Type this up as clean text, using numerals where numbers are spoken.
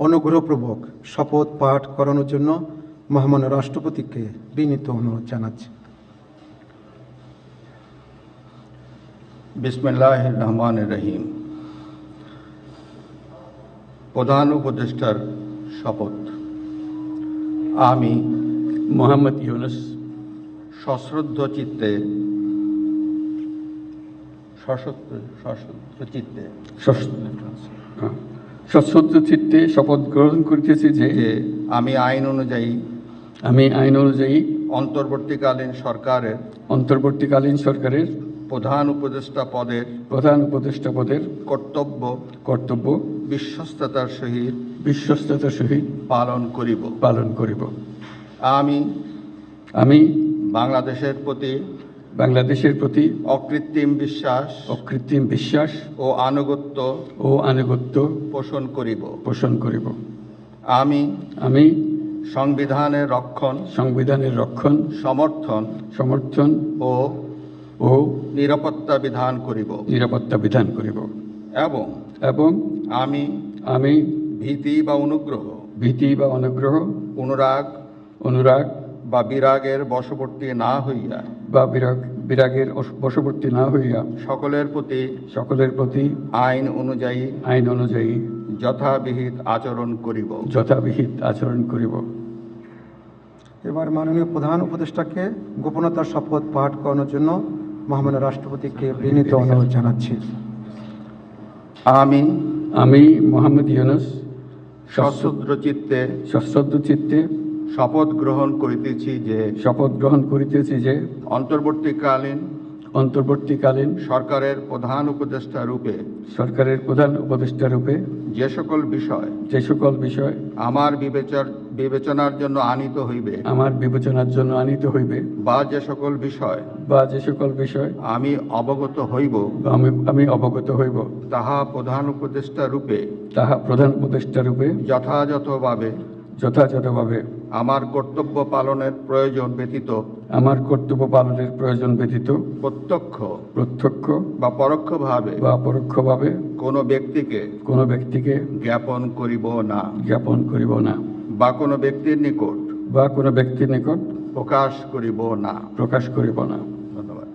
অনুগ্রহপূর্বক শপথ পাঠ করানোর জন্য মহামান্য রাষ্ট্রপতিকে বিনীত অনুরোধ জানাচ্ছি। বিসমিল্লাহির রহমানির রহিম। প্রধান উপদেষ্টার শপথ। আমি মোহাম্মদ ইউনুস সশ্রদ্ধ চিত্তে সশ্রদ্ধ চিত্তে শপথ গ্রহণ করিতেছি যে আমি আইন অনুযায়ী অন্তর্বর্তীকালীন সরকারের প্রধান উপদেষ্টা পদের কর্তব্য বিশ্বস্ততার সহিত পালন করিব। আমি বাংলাদেশের প্রতি অকৃত্রিম বিশ্বাস ও আনুগত্য পোষণ করিব। আমি সংবিধানের রক্ষণ সমর্থন ও নিরাপত্তা বিধান করিব এবং আমি ভীতি বা অনুরাগ বা বিরাগের বশবর্তী না হইয়া সকলের প্রতি আইন অনুযায়ী যথাবিহিত আচরণ করিব। এবার মাননীয় প্রধান উপদেষ্টাকে গোপনতার শপথ পাঠ করানোর জন্য মহামান্য রাষ্ট্রপতিকে বিনীত অনুরোধ জানাচ্ছি। আমি মোহাম্মদ ইউনুস সশ্রদ্ধ চিত্তে শপথ গ্রহণ করিতেছি যে অন্তর্বর্তীকালীন সরকারের প্রধান উপদেষ্টা রূপে যে সকল বিষয় আমার বিবেচনার জন্য আনিত হইবে বা যে সকল বিষয় আমি অবগত হইব তাহা প্রধান উপদেষ্টা রূপে যথাযথভাবে আমার কর্তব্য পালনের প্রয়োজন ব্যতীত প্রত্যক্ষ বা পরোক্ষভাবে কোনো ব্যক্তিকে জ্ঞাপন করিব না বা কোনো ব্যক্তির নিকট প্রকাশ করিব না। ধন্যবাদ।